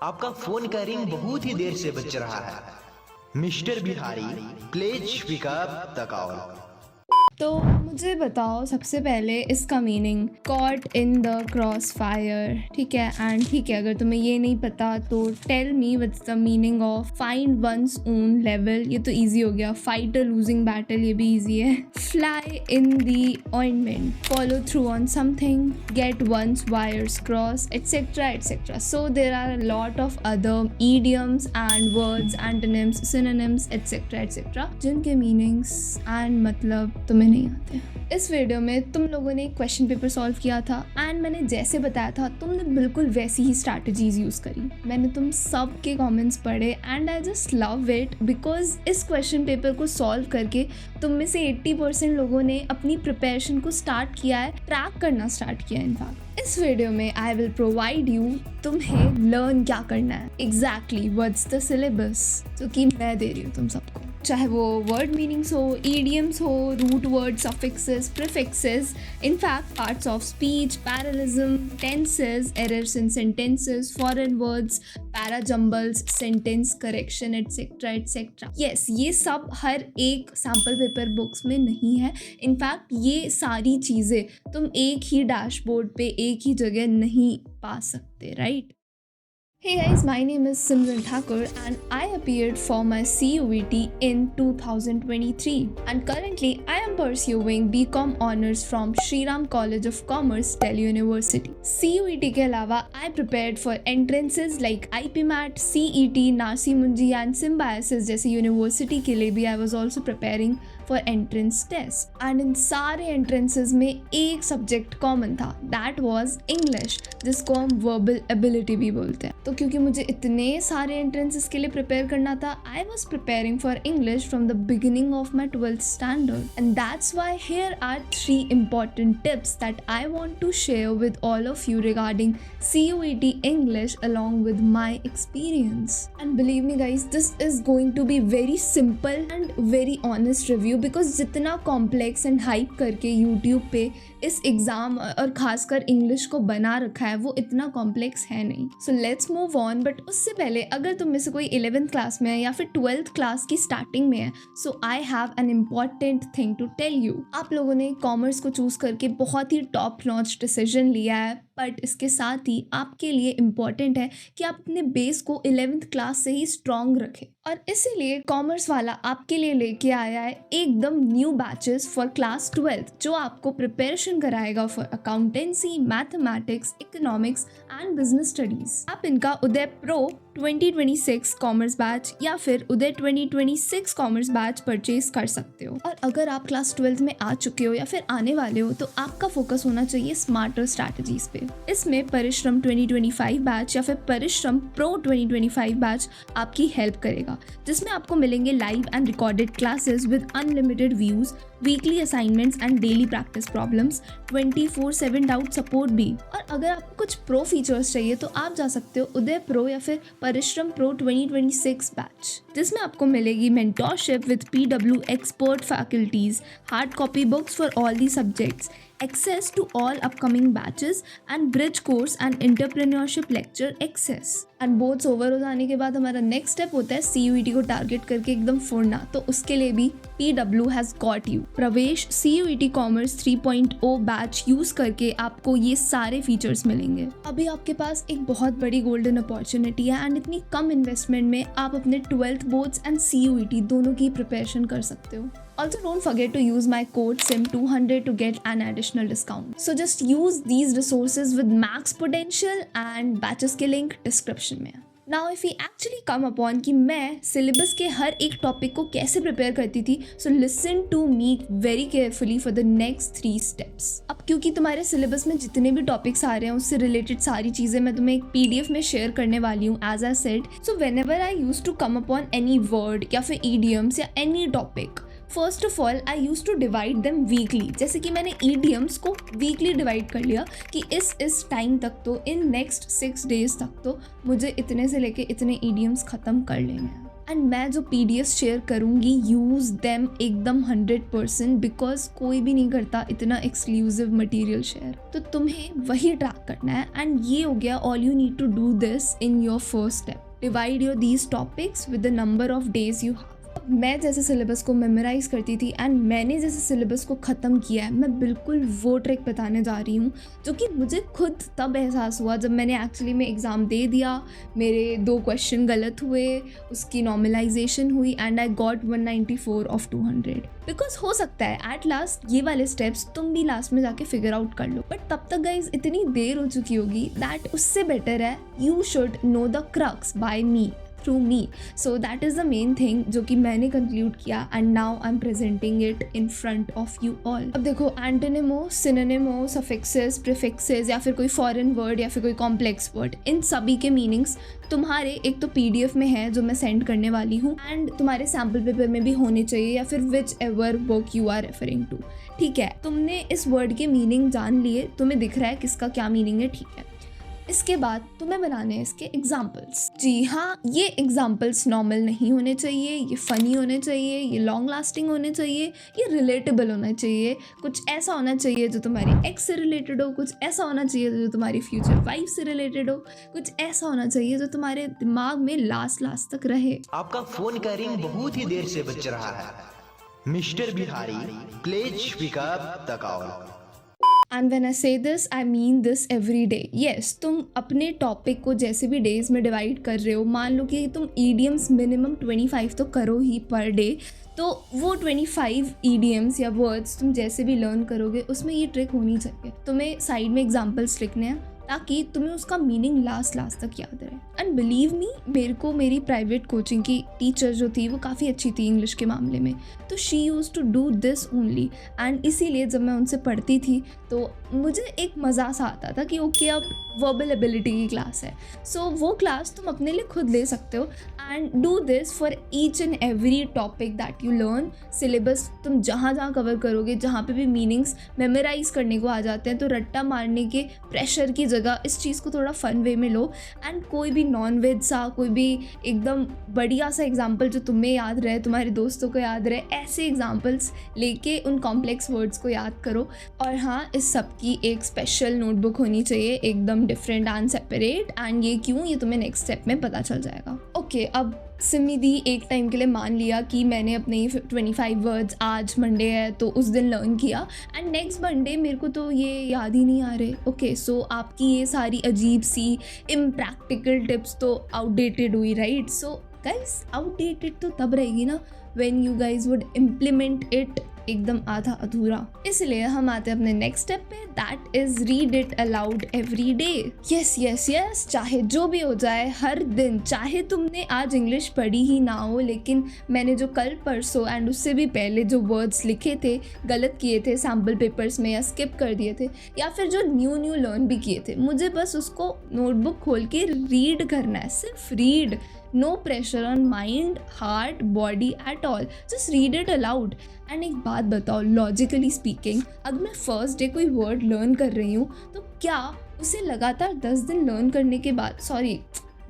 आपका फोन का रिंग बहुत ही देर से बज रहा है। Mister Bihari, please pick up the call. तो मुझे बताओ सबसे पहले इसका meaning, caught in the crossfire. ठीक है, एंड ठीक है, अगर तुम्हें ये नहीं पता तो tell me what's the meaning of find one's own level. ये तो इजी हो गया। फाइट अ लूजिंग बैटल, ये भी इजी है। Fly in the ointment, follow through on something, get one's wires crossed, etcetera etcetera. So there are a lot of other idioms and words, antonyms, synonyms etcetera etcetera, जिनके meanings and मतलब तुम्हें नहीं आते। इस video में तुम लोगों ने एक क्वेश्चन पेपर सॉल्व किया था एंड मैंने जैसे बताया था तुमने बिल्कुल वैसी ही स्ट्रैटेजीज यूज करी। मैंने तुम सब के कमेंट्स पढ़े and I just love it because इस क्वेश्चन पेपर को सॉल्व करके तुम में से 80% लोगों ने अपनी प्रिपरेशन को स्टार्ट किया है, ट्रैक करना स्टार्ट किया है। इनफैक्ट इस वीडियो में आई विल प्रोवाइड यू तुम्हें लर्न क्या करना है, एग्जैक्टली व्हाट्स द सिलेबस जो कि मैं दे रही हूँ तुम सबको। चाहे वो वर्ड मीनिंग्स हो, ईडियम्स हो, root word, suffixes, prefixes, in fact parts of speech, parallelism, tenses, errors in sentences, foreign words, parajumbles, sentence correction etcetera etcetera. Yes, ये सब हर एक सैम्पल पेपर बुक्स में नहीं है। इनफैक्ट ये सारी चीज़ें तुम एक ही डैशबोर्ड पे एक ही जगह नहीं पा सकते, right? Hey guys, my name is Simran Thakur and I appeared for my CUET in 2023 and currently I am pursuing BCom Honours from Shriram College of Commerce, Delhi University. CUET के अलावा I prepared for entrances like IPMAT, CET, Narsi Munji and Symbiosis जैसी university के लिए भी I was also preparing for entrance test. And इन सारे entrances में एक subject common था, that was English, जिसको हम verbal ability भी बोलते हैं। तो क्योंकि मुझे इतने सारे एंट्रेंसेस के लिए प्रिपेयर करना था, I was preparing for English from the beginning of my 12th standard and that's why here are 3 important tips that I want to share with all of you regarding CUET English along with my experience. And believe me guys, this is going to be very simple and very honest review because जितना complex and hype करके YouTube पे इस exam और ख़ासकर English को बना रखा है वो इतना कॉम्प्लेक्स है नहीं। So let's move on. But उससे पहले अगर तुम में से कोई 11th क्लास में है या फिर 12th क्लास की स्टार्टिंग में है, so I have an important thing to tell you. आप लोगों ने कॉमर्स को चूज़ करके बहुत ही टॉप नॉच डिसीजन लिया है, बट इसके साथ ही आपके लिए इम्पॉर्टेंट है कि आप अपने बेस को 11th क्लास से ही स्ट्रॉन्ग रखें और इसीलिए कॉमर्स वाला आपके लिए लेके आया है एकदम new batches for class 12th जो आपको प्रिपरेशन कराएगा for accountancy, mathematics, economics and business studies. आप इनका उदय प्रो 2026 कॉमर्स बैच या फिर उदय 2026 कॉमर्स बैच परचेज कर सकते हो। और अगर आप क्लास 12th में आ चुके हो या फिर आने वाले हो तो आपका फोकस होना चाहिए स्मार्टर स्ट्रैटेजीज पे। इसमें परिश्रम 2025 बैच या फिर परिश्रम प्रो 2025 बैच आपकी हेल्प करेगा, जिसमें आपको मिलेंगे live and recorded classes with unlimited views, weekly assignments and daily practice problems, 24/7 doubt support भी। और अगर आपको कुछ प्रो फीचर्स चाहिए तो आप जा सकते हो उदय प्रो या फिर परिश्रम प्रो 2026 बैच, जिसमें आपको मिलेगी mentorship with PW expert faculties, hard copy books for all the subjects, access to all upcoming batches and bridge course and entrepreneurship lecture access। and boards over हो जाने के बाद हमारा नेक्स्ट स्टेप होता है CUET को टारगेट करके एकदम फोड़ना, तो उसके लिए भी PW has got you। प्रवेश CUET कॉमर्स 3.0 बैच यूज करके आपको ये सारे फीचर्स मिलेंगे। अभी आपके पास एक बहुत बड़ी गोल्डन अपॉर्चुनिटी है एंड इतनी कम इन्वेस्टमेंट में आप अपने 12th बोर्ड्स एंड CUET दोनों की प्रिपरेशन कर सकते हो। Also don't forget to use my code SIM200 to get an additional discount. So just use these resources with max potential and batches के link description में। Now if we actually come upon कि मैं syllabus के हर एक topic को कैसे prepare करती थी, so listen to me very carefully for the next 3 steps। अब क्योंकि तुम्हारे सिलेबस में जितने भी टॉपिक्स आ रहे हैं उससे रिलेटेड सारी चीज़ें मैं तुम्हें एक PDF में शेयर करने वाली हूँ as I said। So whenever I used to come upon any word या फिर idioms या any topic, first of all I use to divide them weekly. जैसे कि मैंने ईडियम्स को वीकली डिवाइड कर लिया कि इस टाइम तक तो इन नेक्स्ट 6 days तक तो मुझे इतने से लेके इतने ईडियम्स ख़त्म कर लेने हैं। एंड मैं जो PDF शेयर करूँगी यूज़ देम एकदम 100%, बिकॉज कोई भी नहीं करता इतना एक्सक्लूसिव मटेरियल शेयर। तो तुम्हें वही ट्रैक करना है एंड ये हो गया। All you need to do this in your first step. Divide your these topics with the number of days you have. मैं जैसे सिलेबस को मेमोराइज़ करती थी एंड मैंने जैसे सिलेबस को ख़त्म किया है, मैं बिल्कुल वो ट्रिक बताने जा रही हूँ जो कि मुझे खुद तब एहसास हुआ जब मैंने एक्चुअली में एग्ज़ाम दे दिया, मेरे 2 क्वेश्चन गलत हुए, उसकी नॉर्मलाइजेशन हुई and I got 194 of 200। Because हो सकता है एट लास्ट ये वाले स्टेप्स तुम भी लास्ट में जाके फिगर आउट कर लो, बट तब तक गाइज इतनी देर हो चुकी होगी दैट उससे बेटर है you should know the crux by me, through me. So that is the main thing जो कि मैंने कंक्लूड किया and now I am presenting it in front of you all. अब देखो, एंटोनिमो, सिनोनिमो, सफिक्सेस, प्रीफिक्सेस या फिर कोई फॉरेन वर्ड या फिर कोई कॉम्प्लेक्स वर्ड, इन सभी के मीनिंग्स तुम्हारे एक तो PDF में है जो मैं सेंड करने वाली हूँ एंड तुम्हारे सैम्पल पेपर में भी होने चाहिए या फिर whichever book you are referring to. ठीक है, तुमने इस वर्ड के मीनिंग जान लिए, तुम्हें दिख रहा है किसका क्या मीनिंग है। ठीक है, इसके बाद तुम्हें बनाने हैं इसके एग्जाम्पल्स। जी हाँ, ये एग्जाम्पल्स नॉर्मल नहीं होने चाहिए, ये फ़नी होने चाहिए, ये लॉन्ग लास्टिंग होने चाहिए, ये रिलेटेबल होना चाहिए। कुछ ऐसा होना चाहिए जो तुम्हारी एक्स से रिलेटेड हो, कुछ ऐसा होना चाहिए जो तुम्हारी फ्यूचर वाइफ से रिलेटेड हो, कुछ ऐसा होना चाहिए जो तुम्हारे दिमाग में लास्ट तक रहे। आपका फोन का रिंग बहुत ही देर से बज रहा है। Mister Bihari, please pick up the call. And when I say this I mean this every day. Yes, तुम अपने टॉपिक को जैसे भी डेज में डिवाइड कर रहे हो, मान लो कि तुम ईडियम्स मिनिमम 25 तो करो ही पर डे, तो वो 25 ईडियम्स या वर्ड्स तुम जैसे भी लर्न करोगे उसमें ये ट्रिक होनी चाहिए। तुम्हें साइड में एग्जाम्पल्स लिखने हैं ताकि तुम्हें उसका मीनिंग लास्ट तक याद रहे। एंड बिलीव मी, मेरे को मेरी प्राइवेट कोचिंग की टीचर जो थी वो काफ़ी अच्छी थी इंग्लिश के मामले में, तो she use to do this only. And इसीलिए जब मैं उनसे पढ़ती थी तो मुझे एक मज़ा सा आता था कि ओके अब वर्बल एबिलिटी की क्लास है, सो वो क्लास तुम अपने लिए खुद ले सकते हो and do this for each and every topic that you learn. Syllabus तुम जहाँ कवर करोगे, जहाँ पे भी मीनिंग्स मेमोराइज करने को आ जाते हैं, तो रट्टा मारने के प्रेशर की जगह इस चीज़ को थोड़ा फन वे में लो एंड कोई भी नॉन वेज सा, कोई भी एकदम बढ़िया सा एग्जाम्पल जो तुम्हें याद रहे, तुम्हारे दोस्तों को याद रहे, ऐसे एग्जाम्पल्स लेके उन कॉम्प्लेक्स वर्ड्स को याद करो। और हाँ, इस सब की एक स्पेशल नोटबुक होनी चाहिए, एकदम डिफरेंट एंड सेपरेट। एंड ये क्यों, ये तुम्हें नेक्स्ट स्टेप में पता चल जाएगा। ओके, अब सिमी दी एक टाइम के लिए मान लिया कि मैंने अपने 25 वर्ड्स, आज मंडे है तो उस दिन लर्न किया एंड नेक्स्ट मंडे मेरे को तो ये याद ही नहीं आ रहे। ओके, सो आपकी ये सारी अजीब सी इम्प्रैक्टिकल टिप्स तो आउटडेटेड हुई, राइट? सो गाइस, आउटडेटेड तो तब रहेगी ना when you guys would implement it एकदम आधा अधूरा। इसलिए हम आते हैं अपने नेक्स्ट स्टेप पे, that is read it allowed every day. Yes, चाहे जो भी हो जाए, हर दिन, चाहे तुमने आज इंग्लिश पढ़ी ही ना हो, लेकिन मैंने जो कल परसों एंड उससे भी पहले जो वर्ड्स लिखे थे, गलत किए थे सैम्पल पेपर्स में या स्किप कर दिए थे, या फिर जो न्यू लर्न भी किए थे, मुझे बस उसको नोटबुक खोल के रीड करना है, सिर्फ read. No pressure on mind, heart, body at all, just read it aloud. And एक बात बताओ, लॉजिकली स्पीकिंग, अगर मैं फर्स्ट डे कोई वर्ड लर्न कर रही हूँ तो क्या उसे लगातार 10 दिन लर्न करने के बाद,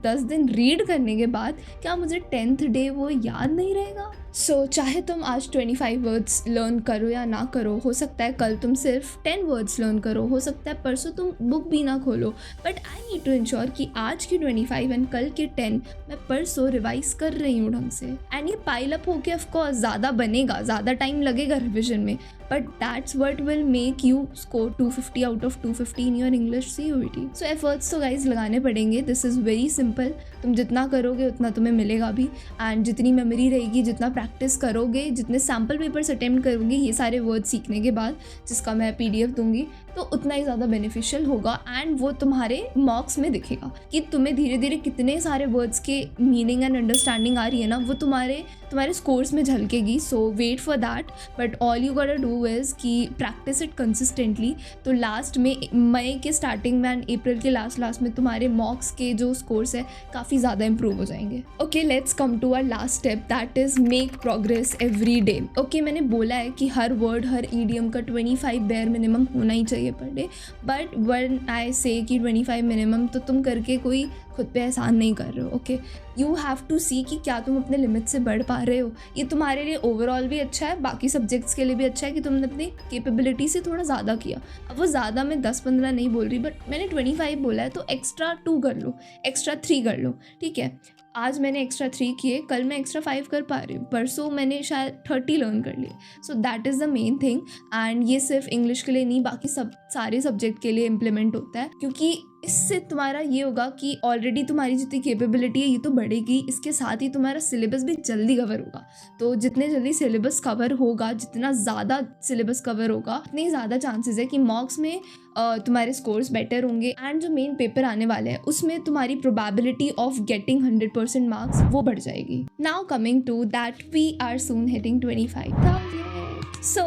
10 दिन रीड करने के बाद, क्या मुझे 10th डे वो याद नहीं रहेगा? सो चाहे तुम आज 25 वर्ड्स लर्न करो या ना करो, हो सकता है कल तुम सिर्फ 10 वर्ड्स लर्न करो, हो सकता है परसों तुम बुक भी ना खोलो, but I need to ensure कि आज की 25 एंड कल के 10 मैं परसों रिवाइज कर रही हूँ ढंग से। एंड ये पाइल अप होके ऑफकोर्स ज़्यादा बनेगा, ज़्यादा टाइम लगेगा रिविजन में, but that's what will make you score 250 out of 250 in your English CUET। So efforts तो गाइज लगाने पड़ेंगे, दिस इज़ वेरी सिंपल। तुम जितना करोगे उतना तुम्हें मिलेगा भी, एंड जितनी मेमोरी रहेगी, जितना प्रैक्टिस करोगे, जितने सैम्पल पेपर्स अटेम्प्ट करोगे ये सारे वर्ड सीखने के बाद, जिसका मैं PDF दूंगी, तो उतना ही ज़्यादा बेनिफिशियल होगा एंड वो तुम्हारे मार्क्स में दिखेगा कि तुम्हें धीरे धीरे कितने सारे वर्ड्स के मीनिंग एंड अंडरस्टैंडिंग आ रही है ना, वो तुम्हारे स्कोर्स में झलकेगी। So wait for that, but all you got do is कि प्रैक्टिस इट कंसिस्टेंटली। तो लास्ट में, मई के स्टार्टिंग में एंड अप्रैल के लास्ट में तुम्हारे मॉक्स के जो स्कोर्स है काफ़ी ज़्यादा इंप्रूव हो जाएंगे। Okay, let's come to our last step, that is make progress every day. Okay, मैंने बोला है कि हर वर्ड, हर ईडियम का 25 बेयर मिनिमम होना ही चाहिए per day, but when I से कि 25 मिनिमम, तो तुम करके कोई खुद पे एहसान नहीं कर रहे हो। ओके, यू हैव टू सी कि क्या तुम अपने लिमिट से बढ़ पा रहे हो। ये तुम्हारे लिए ओवरऑल भी अच्छा है, बाकी सब्जेक्ट्स के लिए भी अच्छा है कि तुमने अपनी कैपेबिलिटी से थोड़ा ज़्यादा किया। अब वो ज़्यादा मैं 10-15 नहीं बोल रही, बट मैंने 25 बोला है, तो एक्स्ट्रा 2 कर लो, एक्स्ट्रा 3 कर लो, ठीक है। आज मैंने एक्स्ट्रा 3 किए, कल मैं एक्स्ट्रा 5 कर पा रही हूँ, परसों मैंने शायद 30 लर्न कर लिए। सो that is the main thing. And ये सिर्फ इंग्लिश के लिए नहीं, बाकी सारे सब्जेक्ट के लिए इम्प्लीमेंट होता है, क्योंकि इससे तुम्हारा ये होगा कि ऑलरेडी तुम्हारी जितनी कैपेबिलिटी है ये तो बढ़ेगी, इसके साथ ही तुम्हारा सिलेबस भी जल्दी कवर होगा। तो जितने जल्दी सिलेबस कवर होगा, जितना ज़्यादा सिलेबस कवर होगा, उतने ज़्यादा चांसेस है कि मार्क्स में तुम्हारे स्कोर्स बेटर होंगे। एंड जो मेन पेपर आने वाले हैं उसमें तुम्हारी प्रोबेबिलिटी ऑफ गेटिंग 100% मार्क्स वो बढ़ जाएगी। Now coming to that we are soon hitting 25,000। So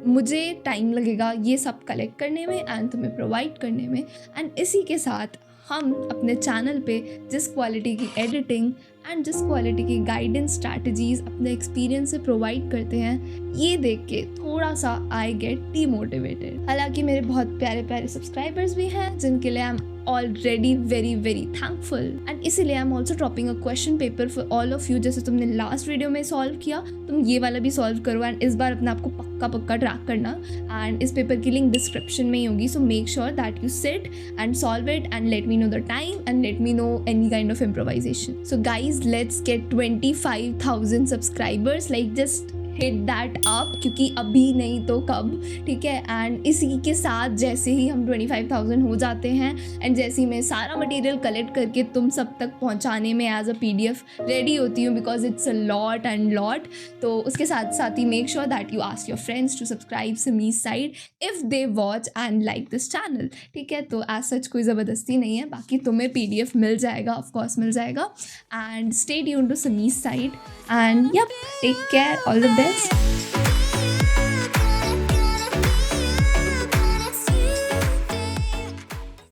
मुझे टाइम लगेगा ये सब कलेक्ट करने में एंड तुम्हें प्रोवाइड करने में। एंड इसी के साथ हम अपने चैनल पे जिस क्वालिटी की एडिटिंग एंड जिस क्वालिटी की गाइडेंस स्ट्रैटेजीज अपने एक्सपीरियंस से प्रोवाइड करते हैं, ये देख के थोड़ा सा आई गेट डीमोटिवेटेड। हालांकि मेरे बहुत प्यारे प्यारे सब्सक्राइबर्स भी हैं जिनके लिए I am already very very thankful. And इसीलिए I am also dropping a question paper for all of you. जैसे तुमने लास्ट वीडियो में सॉल्व किया, तुम ये वाला भी सॉल्व करो एंड इस बार अपने आप को पक्का ट्रैक करना। एंड इस पेपर की लिंक डिस्क्रिप्शन में ही होगी, so make sure that you sit and solve it and let me know the time and let me know any kind of improvisation. So guys, let's get 25,000 subscribers, like just hit that up, क्योंकि अभी नहीं तो कब, ठीक है। And इसी के साथ जैसे ही हम 25,000 हो जाते हैं एंड जैसे ही मैं सारा मटेरियल कलेक्ट करके तुम सब तक पहुंचाने में एज अ PDF रेडी होती हूँ, because it's a lot and lot, तो उसके साथ साथ ही make sure that you ask your friends to subscribe Simi's side if they watch and like this channel, ठीक है। तो एज सच कोई ज़बरदस्ती नहीं है, बाकी तुम्हें PDF मिल जाएगा, ऑफकोर्स मिल जाएगा। And stay tuned to Simi's side and yup, take care, all the best.